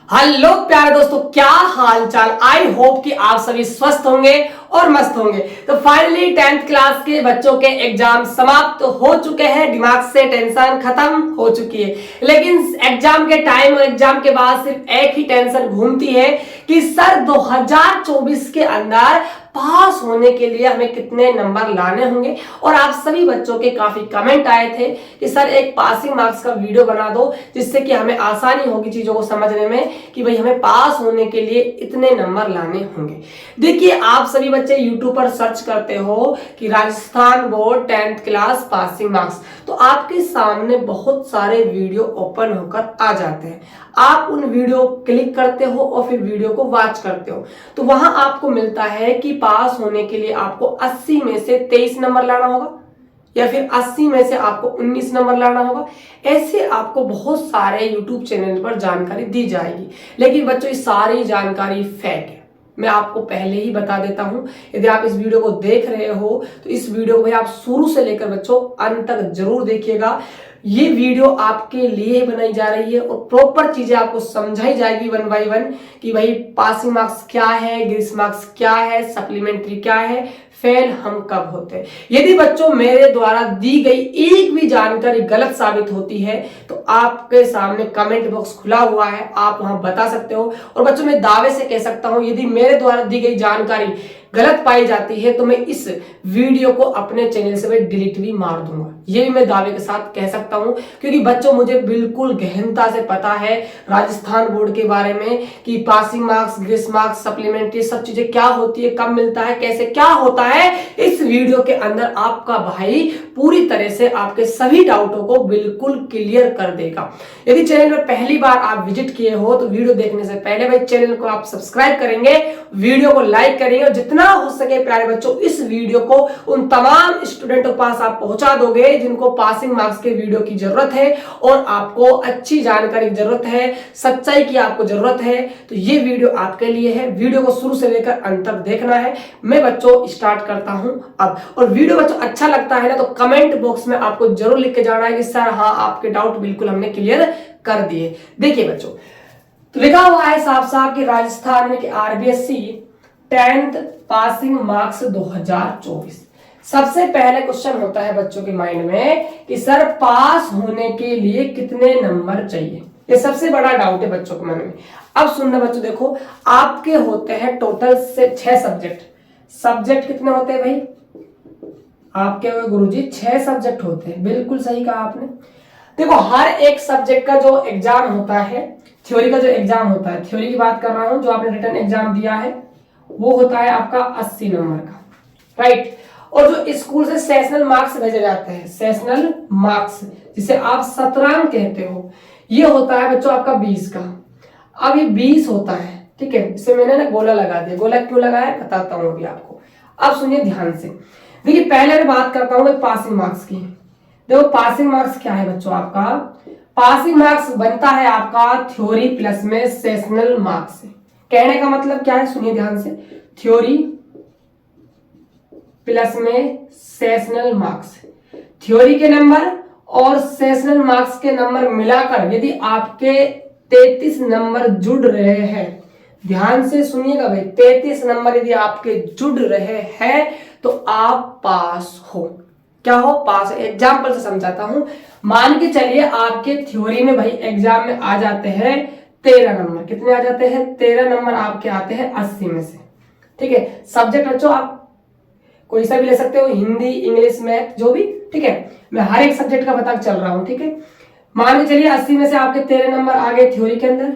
Hello प्यारे दोस्तों, क्या हाल चाल। आई होप कि आप सभी स्वस्थ होंगे और मस्त होंगे। तो फाइनली 10th क्लास के बच्चों के एग्जाम समाप्त हो चुके हैं। दिमाग से टेंशन खत्म हो चुकी है, लेकिन एग्जाम के टाइम और एग्जाम के बाद सिर्फ एक ही टेंशन घूमती है कि सर 2024 के अंदर पास होने के लिए हमें कितने नंबर लाने होंगे। और आप सभी बच्चों के काफी कमेंट आए थे कि सर एक पासिंग मार्क्स का वीडियो बना दो, जिससे कि हमें आसानी होगी चीजों को समझने में कि भाई हमें पास होने के लिए इतने नंबर लाने होंगे। देखिए, आप सभी बच्चे यूट्यूब पर सर्च करते हो कि Rajasthan board 10th class passing marks, तो आपके सामने बहुत सारे वीडियो ओपन होकर आ जाते हैं। आप उन वीडियो क्लिक करते हो और फिर वीडियो को वॉच करते हो, तो वहां आपको मिलता है कि पास होने के लिए आपको 80 में से 23 नंबर लाना होगा, या फिर 80 में से आपको 19 नंबर लाना होगा। ऐसे आपको बहुत सारे YouTube चैनल पर जानकारी दी जाएगी, लेकिन बच्चों ये सारी जानकारी फेक है। मैं आपको पहले ही बता देता हूं, यदि आप इस वीडियो को देख रहे हो तो इस वीडियो को भाई आप शुरू से लेकर बच्चों अंत तक जरूर देखिएगा। ये वीडियो आपके लिए बनाई जा रही है और प्रॉपर चीजें आपको समझाई जाएगी वन बाय वन कि भाई पासिंग मार्क्स क्या है, ग्रेस मार्क्स क्या है, सप्लीमेंट्री क्या है, फेल हम कब होते हैं। यदि बच्चों मेरे द्वारा दी गई एक भी जानकारी गलत साबित होती है तो आपके सामने कमेंट बॉक्स खुला हुआ है, आप वहां बता सकते हो। और बच्चों मैं दावे से कह सकता हूं, यदि मेरे द्वारा दी गई जानकारी गलत पाई जाती है तो मैं इस वीडियो को अपने चैनल से डिलीट भी मार दूंगा। ये भी मैं दावे के साथ कह सकता हूं, क्योंकि बच्चों मुझे बिल्कुल गहनता से पता है राजस्थान बोर्ड के बारे में कि passing marks, grace marks, supplementary सब चीजें क्या होती है, कब मिलता है, कैसे क्या होता है। इस वीडियो के अंदर आपका भाई पूरी तरह से आपके सभी डाउटों को बिल्कुल क्लियर कर देगा। यदि चैनल पर पहली बार आप विजिट किए हो तो वीडियो देखने से पहले भाई चैनल को आप सब्सक्राइब करेंगे, वीडियो को लाइक करेंगे और जितना हो सके प्यारे बच्चों इस वीडियो को उन तमाम स्टूडेंटों के पास आप पहुंचा दोगे जिनको पासिंग मार्क्स के वीडियो की जरूरत है और आपको अच्छी जानकारी की जरूरत है, सच्चाई की आपको जरूरत है। तो ये वीडियो आपके लिए है। वीडियो को शुरू से लेकर अंत तक देखना है। मैं बच्चों स्टार्ट करता हूं अब। और वीडियो बच्चों अच्छा लगता है ना तो कमेंट बॉक्स में आपको जरूर लिख के जाना है कि सर हाँ आपके डाउट बिल्कुल हमने क्लियर कर दिए। देखिए बच्चों, तो लिखा हुआ है साफ साफ कि राजस्थान में कि आरबीएससी 10th पासिंग मार्क्स 2024। सबसे पहले क्वेश्चन होता है बच्चों के माइंड में कि सर पास होने के लिए कितने नंबर चाहिए। ये सबसे बड़ा डाउट है बच्चों के मन में। अब सुनना बच्चों, देखो आपके होते हैं टोटल से 6 सब्जेक्ट। सब्जेक्ट कितने होते हैं भाई आपके गुरुजी? 6 सब्जेक्ट होते हैं। बिल्कुल सही कहा आपने। देखो हर एक सब्जेक्ट का जो एग्जाम होता है, थ्योरी का जो एग्जाम होता है, थ्योरी की बात कर रहा हूं, जो आपने रिटन एग्जाम दिया है वो होता है आपका 80 नंबर का, राइट। और जो स्कूल से सेशनल मार्क्स भेजे जाते हैं, सेशनल मार्क्स जिसे आप शतरंज कहते हो, ये होता है बच्चों आपका 20 का। अब ये 20 होता है, ठीक है। इसे मैंने ना गोला लगा दिया। गोला क्यों लगाया बताता हूं अभी आपको। अब सुनिए ध्यान से। देखिए पहले मैं बात करता हूं पासिंग मार्क्स की। देखो पासिंग मार्क्स क्या है बच्चों आपका? पासिंग मार्क्स बनता है आपका थ्योरी प्लस में सेशनल मार्क्स से। कहने का मतलब क्या है, सुनिए ध्यान से। थ्योरी प्लस में सेशनल मार्क्स, थ्योरी के नंबर और सेशनल मार्क्स के नंबर मिलाकर यदि आपके 33 नंबर जुड़ रहे हैं, ध्यान से सुनिएगा भाई, 33 नंबर यदि आपके जुड़ रहे हैं तो आप पास हो। क्या हो? पास। एग्जाम्पल से समझाता हूं। मान के चलिए आपके थ्योरी में भाई एग्जाम में आ जाते हैं 13 नंबर। कितने आ जाते हैं? 13 नंबर आपके आते हैं 80 में से, ठीक है। सब्जेक्ट बच्चों आप कोई सा भी ले सकते हो, हिंदी, इंग्लिश, मैथ, जो भी, ठीक है। मैं हर एक सब्जेक्ट का बता चल रहा हूं, ठीक है। मान के चलिए 80 में से आपके 13 नंबर आ गए थ्योरी के अंदर।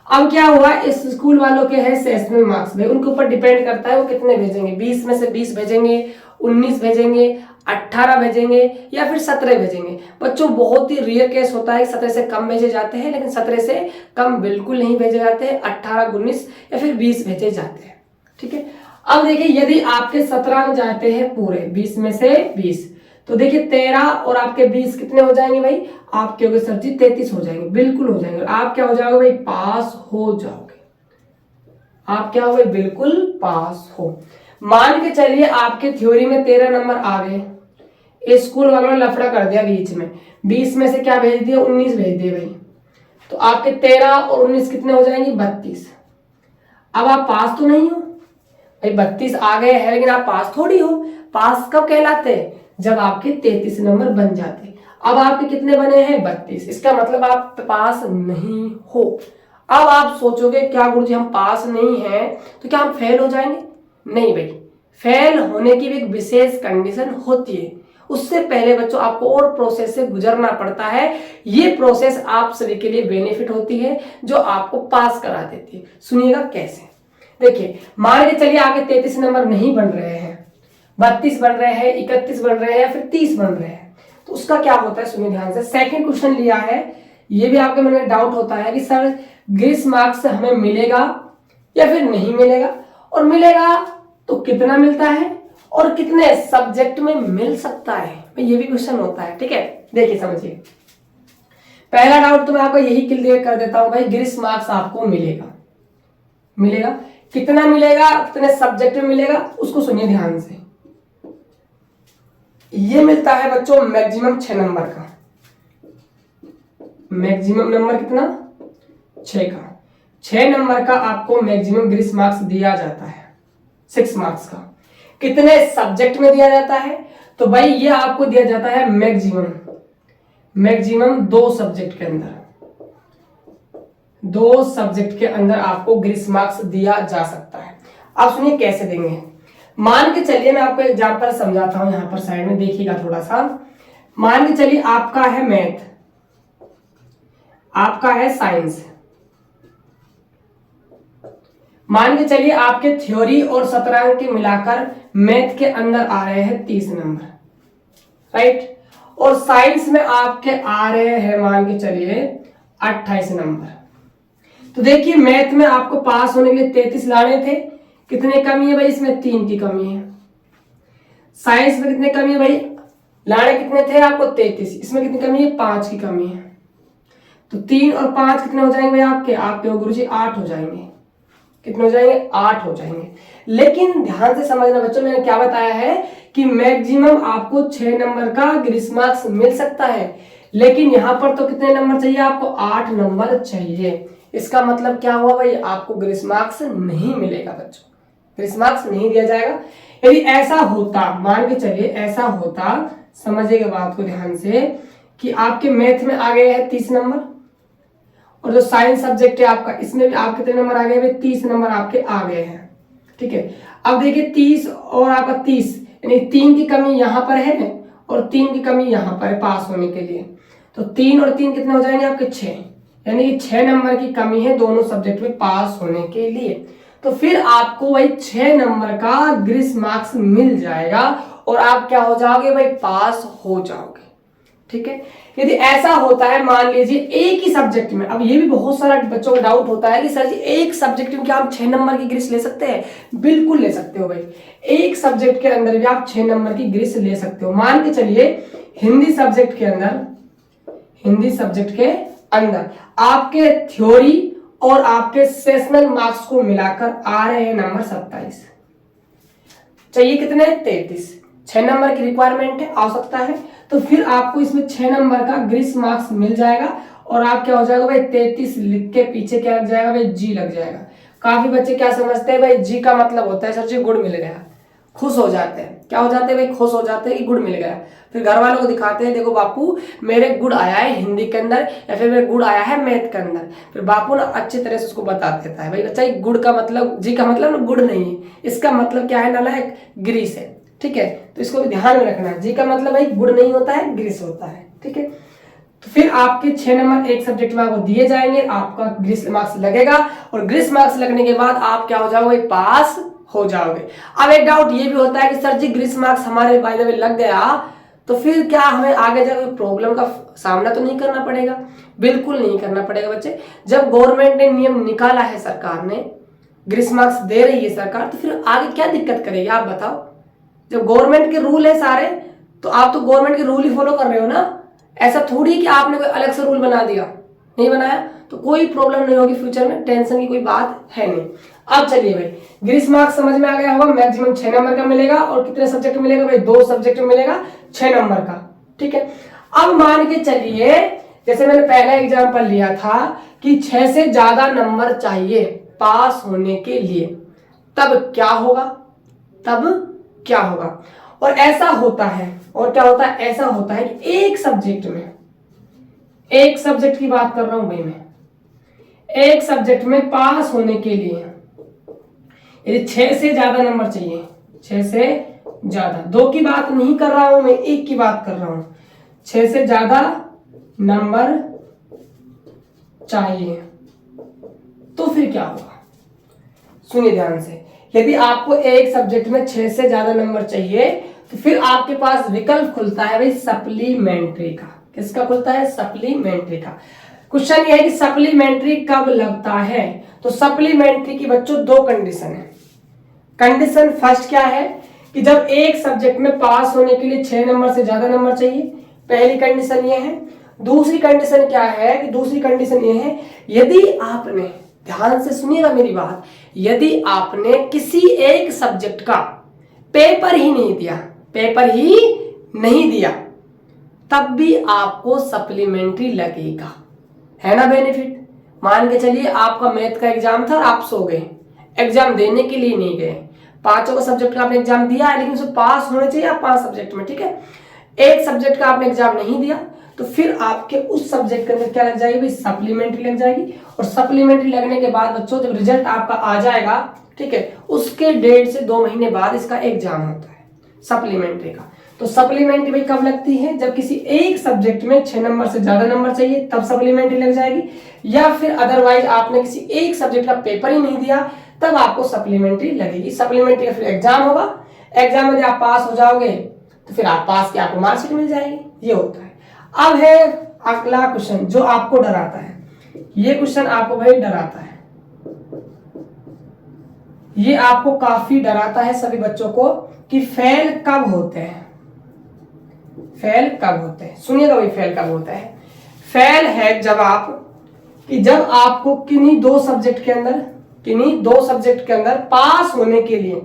अब क्या हुआ, इस स्कूल वालों के हैं सेशनल मार्क्स में, उनके ऊपर डिपेंड करता है वो कितने भेजेंगे। 20 में से 20 भेजेंगे, 19 भेजेंगे, 18 भेजेंगे या फिर 17 भेजेंगे। बच्चों बहुत ही रेयर केस होता है 17 से कम भेजे जाते हैं, लेकिन 17 से कम बिल्कुल नहीं भेजे जाते हैं। 18, 19 या फिर 20 भेजे जाते हैं, ठीक है। अब देखिए यदि आपके 17 में जाते हैं पूरे 20 में से 20, तो देखिए 13 और आपके 20 कितने हो जाएंगे भाई? आपके हो गए सर जी 33 हो जाएंगे। बिल्कुल हो जाएंगे। आप क्या हो जाओगे भाई? पास हो जाओगे। आप क्या हो गए? बिल्कुल पास हो। मान के चलिए आपके थ्योरी में 13 नंबर आ गए, स्कूल वालों ने लफड़ा कर दिया बीच में, 20 में से क्या भेज दिया? 19 भेज दिए भाई। तो आपके 13 और 19 कितने हो जाएंगे? 32। अब आप पास तो नहीं हो भाई, 32 आ गए हैं लेकिन आप पास थोड़ी हो। पास कब कहलाते हैं? जब आपके 33 नंबर बन जाते हैं। अब आपके कितने बने हैं? 32। इसका मतलब आप पास नहीं हो। अब आप सोचोगे क्या गुरुजी हम पास नहीं हैं तो क्या हम फेल हो जाएंगे? नहीं भाई, फेल होने की भी एक विशेष कंडीशन होती है। उससे पहले बच्चों आपको और प्रोसेस से गुजरना पड़ता है। ये प्रोसेस आप सभी के लिए बेनिफिट होती है जो आपको पास करा देती है। सुनिएगा कैसे। देखिए, मान के चलिए आपके 33 नंबर नहीं बन रहे हैं, 32 बन रहे हैं, 31 बन रहे हैं या फिर 30 बन रहे हैं, तो उसका क्या होता है सुनिए ध्यान से। सेकंड क्वेश्चन लिया है, ये भी आपके मन में डाउट होता है कि सर ग्रेस मार्क्स हमें मिलेगा या फिर नहीं मिलेगा, और मिलेगा तो कितना मिलता है और कितने सब्जेक्ट में मिल सकता है, ये भी क्वेश्चन होता है। ठीक है, देखिए समझिए। पहला डाउट तो मैं आपको यही क्लियर कर देता हूं भाई, ग्रेस मार्क्स आपको मिलेगा। मिलेगा कितना मिलेगा, कितने सब्जेक्ट में मिलेगा, उसको सुनिए ध्यान से। ये मिलता है बच्चों मैक्सिमम 6 नंबर का। मैक्सिमम नंबर कितना? 6 का। 6 नंबर का आपको मैक्सिमम ग्रेस मार्क्स दिया जाता है, 6 मार्क्स का। कितने सब्जेक्ट में दिया जाता है? तो भाई ये आपको दिया जाता है मैक्सिमम 2 सब्जेक्ट के अंदर। 2 सब्जेक्ट के अंदर आपको ग्रेस मार्क्स दिया जा सकता है। आप सुनिए कैसे देंगे। मान के चलिए मैं आपको एग्जांपल समझाता हूं, यहां पर साइड में देखिएगा थोड़ा सा। मान के चलिए आपका है मैथ, आपका है साइंस। मान के चलिए आपके थ्योरी और शतरंज के मिलाकर मैथ के अंदर आ रहे हैं 30 नंबर, राइट। और साइंस में आपके आ रहे हैं मान के चलिए 28 नंबर। तो देखिए मैथ में आपको पास होने के लिए 33 लाने थे, कितने कमी है भाई? इसमें 3 की कमी है। साइंस में कितने कमी है भाई? लाने कितने थे आपको? 33। इसमें कितनी कमी है? 5 की कमी है। तो 3 और 5 कितने हो जाएंगे भाई आपके गुरुजी? 8 हो जाएंगे। कितने हो जाएंगे? 8 हो जाएंगे। लेकिन ध्यान से समझना बच्चों, मैंने क्या बताया है कि मैक्सिमम आपको 6 नंबर का ग्रेस मार्क्स मिल सकता है, लेकिन यहां पर तो कितने नंबर चाहिए आपको? 8 नंबर चाहिए। इसका मतलब क्या हुआ भाई? आपको ग्रेस मार्क्स नहीं मिलेगा बच्चों, ग्रेस मार्क्स नहीं दिया जाएगा। यदि ऐसा होता, मान के चलिए ऐसा होता, समझिएगा बात को ध्यान से, कि आपके मैथ में आ गए हैं 30 नंबर और जो साइंस सब्जेक्ट है आपका, इसमें भी आप कितने नंबर आ गए भाई? 30 नंबर आपके आ गए हैं। ठीक है, अब देखिए 30 और आपका 30, यानी 3 की कमी यहां पर है और 3 की कमी यहां पर है पास होने के लिए। तो 3 और 3 कितने हो जाएंगे आपके? 6, यानी कि 6 नंबर की कमी है दोनों सब्जेक्ट में पास होने के लिए। तो फिर आपको भाई 6 नंबर का ग्रेस मार्क्स मिल जाएगा और आप क्या हो जाओगे भाई? पास हो जाओगे। ठीक है, यदि ऐसा होता है मान लीजिए एक ही सब्जेक्ट में, अब ये भी बहुत सारा बच्चों का डाउट होता है कि सर जी एक सब्जेक्ट में क्या आप 6 नंबर की ग्रेस ले सकते हैं? बिल्कुल ले सकते हो भाई, एक सब्जेक्ट के अंदर भी आप 6 नंबर की ग्रेस ले सकते हो। मान के चलिए हिंदी सब्जेक्ट के अंदर आपके थ्योरी और आपके सेशनल मार्क्स को मिलाकर आ रहे हैं नंबर 27। चाहिए कितने? 33। 6 नंबर की रिक्वायरमेंट है, आवश्यकता है, तो फिर आपको इसमें 6 नंबर का ग्रेस मार्क्स मिल जाएगा और आप क्या हो जाएगा भाई? 33 लिख के पीछे क्या लग जाएगा भाई? जी लग जाएगा। काफी बच्चे क्या समझते हैं भाई? जी का मतलब होता है सर जी गुड़ मिल गया, खुश हो जाते हैं। क्या हो जाते हैं भाई? खुश हो जाते हैं कि गुड़ मिल गया। फिर घर वालों को दिखाते हैं, देखो बापू मेरे गुड़ आया है हिंदी के अंदर, या फिर मेरे गुड़ आया है मैथ के अंदर। फिर बापू ना अच्छी तरह से उसको बता देता है, भाई बच्चा ये गुड़ का मतलब, जी का मतलब ना गुड़ नहीं है, इसका मतलब क्या है? नालायक, ग्रीस है। ठीक है, तो इसको भी ध्यान में रखना है। जी का मतलब भाई गुड़ नहीं होता है, ग्रीस होता है। ठीक है, तो फिर आपके 6 नंबर एक सब्जेक्ट में आपको दिए जाएंगे, आपका ग्रेस मार्क्स लगेगा और ग्रेस मार्क्स लगने के बाद आप क्या हो जाओगे? पास हो जाओगे। अब एक डाउट ये भी होता है कि सर जी ग्रेस मार्क्स हमारे बाय द वे लग गया तो फिर क्या हमें आगे जाकर प्रॉब्लम का सामना तो नहीं करना पड़ेगा? बिल्कुल नहीं करना पड़ेगा बच्चे। जब गवर्नमेंट ने नियम निकाला है, सरकार ने ग्रेस मार्क्स दे रही है सरकार, तो फिर आगे क्या दिक्कत करेगी आप बताओ? जब गवर्नमेंट के रूल है सारे, तो आप तो गवर्नमेंट के रूल ही फॉलो कर रहे हो ना। ऐसा थोड़ी कि आपने कोई अलग से रूल बना दिया, नहीं बनाया तो कोई प्रॉब्लम नहीं होगी फ्यूचर में, टेंशन की कोई बात है नहीं। अब चलिए भाई, ग्रेस मार्क्स समझ में आ गया होगा, मैक्सिमम 6 नंबर का मिलेगा और कितने सब्जेक्ट मिलेगा भाई? 2 सब्जेक्ट मिलेगा 6 नंबर का। ठीक है, अब मान के चलिए जैसे मैंने पहला एग्जाम्पल लिया था कि 6 से ज्यादा नंबर चाहिए पास होने के लिए, तब क्या होगा, तब क्या होगा। और ऐसा होता है, और क्या होता है, ऐसा होता है कि एक सब्जेक्ट में, एक सब्जेक्ट की बात कर रहा हूं भाई मैं, एक सब्जेक्ट में पास होने के लिए यदि 6 से ज्यादा नंबर चाहिए, 6 से ज्यादा, 2 की बात नहीं कर रहा हूं मैं, 1 की बात कर रहा हूं, 6 से ज्यादा नंबर चाहिए तो फिर क्या होगा। सुनिए ध्यान से, यदि आपको एक सब्जेक्ट में 6 से ज्यादा नंबर चाहिए तो फिर आपके पास विकल्प खुलता है भाई सप्लीमेंट्री का। किसका खुलता है, सप्लीमेंट्री का। क्वेश्चन ये है कि सप्लीमेंट्री कब लगता है, तो सप्लीमेंट्री की बच्चों 2 कंडीशन है। कंडीशन फर्स्ट क्या है कि जब एक सब्जेक्ट में पास होने के लिए 6 नंबर से ज्यादा नंबर चाहिए, पहली कंडीशन ये है। दूसरी कंडीशन क्या है कि दूसरी कंडीशन ये है, यदि आपने, ध्यान से सुनिएगा मेरी बात, यदि आपने किसी एक सब्जेक्ट का पेपर ही नहीं दिया, पेपर ही नहीं दिया, तब भी आपको सप्लीमेंट्री लगेगा, है ना बेनिफिट। मान के चलिए आपका मैथ का एग्जाम था और आप सो गए, एग्जाम देने के लिए नहीं गए, 5 का सब्जेक्ट का आपने एग्जाम दिया है लेकिन उसमें पास होने चाहिए आप 5 सब्जेक्ट में, ठीक है। एक सब्जेक्ट का आपने एग्जाम नहीं दिया तो फिर आपके उस सब्जेक्ट के अंदर क्या लग जाएगी, सप्लीमेंट्री लग जाएगी। और सप्लीमेंट्री लगने के बाद बच्चों जब रिजल्ट आपका आ जाएगा, ठीक है, उसके 1.5 से 2 महीने बाद इसका एग्जाम होता है सप्लीमेंट्री का। तो सप्लीमेंट्री भाई कब लगती है, जब किसी एक सब्जेक्ट में 6 नंबर से ज्यादा नंबर चाहिए तब सप्लीमेंट्री लग जाएगी, या फिर अदरवाइज आपने किसी एक सब्जेक्ट का पेपर ही नहीं दिया तब आपको सप्लीमेंट्री लगेगी। सप्लीमेंट्री का फिर एग्जाम होगा, एग्जाम में आप पास हो जाओगे तो फिर आप पास की आपको मार्कशीट मिल जाएगी, ये होता है। अब है अगला क्वेश्चन जो आपको डराता है, ये क्वेश्चन आपको भाई डराता है, ये आपको काफी डराता है सभी बच्चों को कि फेल कब होते हैं, फेल कब होते हैं। सुनिएगा भाई फेल कब होता है, फेल है जब आपको किन्हीं 2 सब्जेक्ट के अंदर पास होने के लिए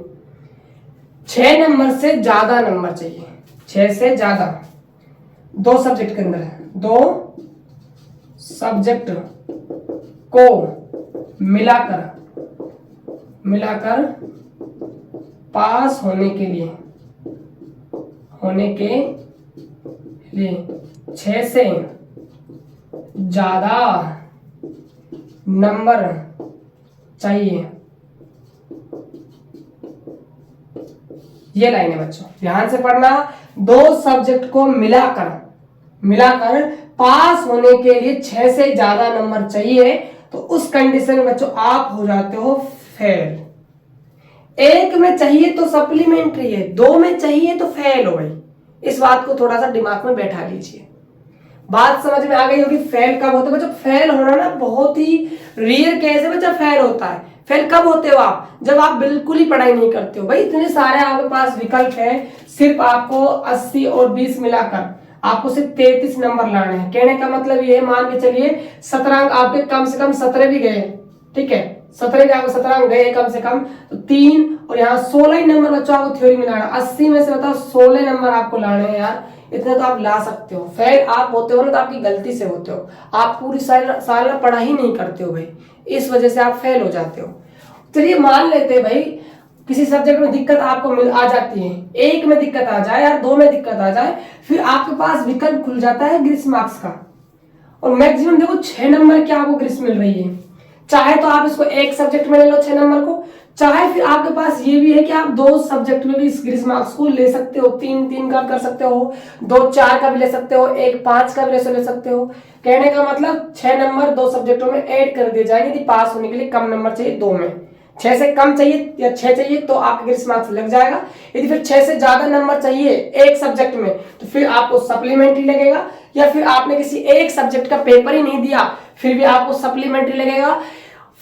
6 नंबर से ज्यादा नंबर चाहिए, 6 से ज्यादा, 2 सब्जेक्ट के अंदर, 2 सब्जेक्ट को मिलाकर पास होने के लिए 6 से ज्यादा नंबर चाहिए। ये लाइन है बच्चों, ध्यान से पढ़ना। 2 सब्जेक्ट को मिलाकर पास होने के लिए 6 से ज्यादा नंबर चाहिए, तो उस कंडीशन में बच्चों आप हो जाते हो फेल। 1 में चाहिए तो सप्लीमेंट्री है, 2 में चाहिए तो फेल हो गई। इस बात को थोड़ा सा दिमाग में बैठा लीजिए, बात समझ में आ गई होगी। फेल कब होता है बच्चों, फेल होना ना बहुत ही रेयर केस है बच्चा, फेल होता है। फेल कब होते हो आप, जब आप बिल्कुल ही पढ़ाई नहीं करते हो। भाई इतने सारे आपके पास विकल्प है, सिर्फ आपको 80 और 20 मिलाकर आपको सिर्फ 33 नंबर लाने हैं। कहने का मतलब ये है, मान के चलिए 17 अंक आपके कम से कम 17 भी गए, ठीक है, 17 आपको 17 अंक गए कम से कम, तो 3 और यहाँ 16 ही नंबर बच्चों आपको थ्योरी में लाना। 80 में से बताओ 16 नंबर आपको लाने हैं यार, इतने तो आप ला सकते हो। फेल आप होते हो ना तो आपकी गलती से होते हो, आप पूरी साल ना पढ़ाई नहीं करते हो भाई, इस वजह से आप फेल हो जाते हो। चलिए मान लेते हैं भाई किसी सब्जेक्ट में दिक्कत आपको आ जाती है, 1 में दिक्कत आ जाए या 2 में दिक्कत आ जाए, फिर आपके पास विकल्प खुल जाता है ग्रीस मार्क्स का। और मैक्सिमम देखो 6 नंबर की आपको ग्रीस मिल रही है। चाहे तो आप इसको एक सब्जेक्ट में ले लो 6 नंबर को, चाहे फिर आपके पास ये भी है कि आप 2 सब्जेक्ट में भी इस ग्रीस मार्क्स को ले सकते हो। 3 का कर सकते हो, 2 4 का भी ले सकते हो, 1 5 का भी ले सकते हो। कहने का मतलब 6 नंबर 2 सब्जेक्टों में ऐड कर दिए जाएंगे यदि पास होने के लिए कम नंबर चाहिए 2 में। 6 से कम चाहिए या 6 चाहिए तो आपके ग्रीस मार्क्स लग जाएगा। यदि फिर 6 से ज्यादा नंबर चाहिए एक सब्जेक्ट में तो फिर आपको सप्लीमेंट्री लगेगा, या फिर आपने किसी एक सब्जेक्ट का पेपर ही नहीं दिया फिर भी आपको सप्लीमेंट्री लगेगा।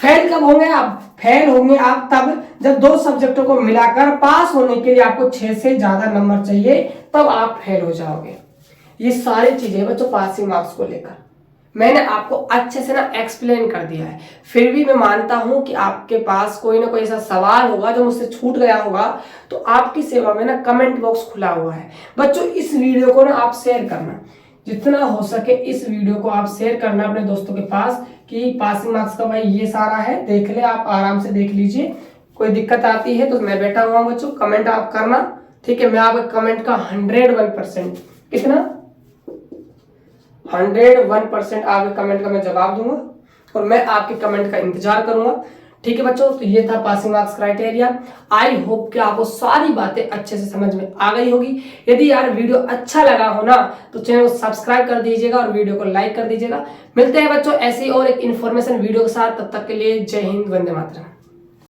फेल कब होंगे आप, फेल होंगे आप तब जब 2 सब्जेक्टों को मिलाकर पास होने के लिए आपको 6 से ज्यादा नंबर चाहिए, तब आप फेल हो जाओगे। ये सारी चीजें बच्चों पासिंग मार्क्स को लेकर मैंने आपको अच्छे से ना एक्सप्लेन कर दिया है। फिर भी मैं मानता हूं कि आपके पास कोई ना कोई ऐसा सवाल होगा जो मुझसे छूट गया होगा, तो आपकी सेवा में ना कमेंट बॉक्स खुला हुआ है। बच्चों इस वीडियो को ना आप शेयर करना, जितना हो सके इस वीडियो को आप शेयर करना अपने दोस्तों के पास कि पासिंग मार्क्स का भाई ये सारा है, देख ले, आप आराम से देख लीजिए। कोई दिक्कत आती है तो मैं बैठा हुआ हूँ बच्चों, कमेंट आप करना, ठीक है। मैं आपके कमेंट का 101% कितना 101% आपके कमेंट का मैं जवाब दूंगा और मैं आपके कमेंट का इंतजार करूंगा, ठीक है बच्चों। तो ये था passing marks criteria. I hope कि आपको सारी बातें अच्छे से समझ में आ गई होगी। यदि यार वीडियो अच्छा लगा हो ना तो चैनल को सब्सक्राइब कर दीजिएगा और वीडियो को लाइक कर दीजिएगा। मिलते हैं बच्चों ऐसी और एक इन्फॉर्मेशन वीडियो के साथ, तब तक के लिए जय हिंद, वंदे मातरम।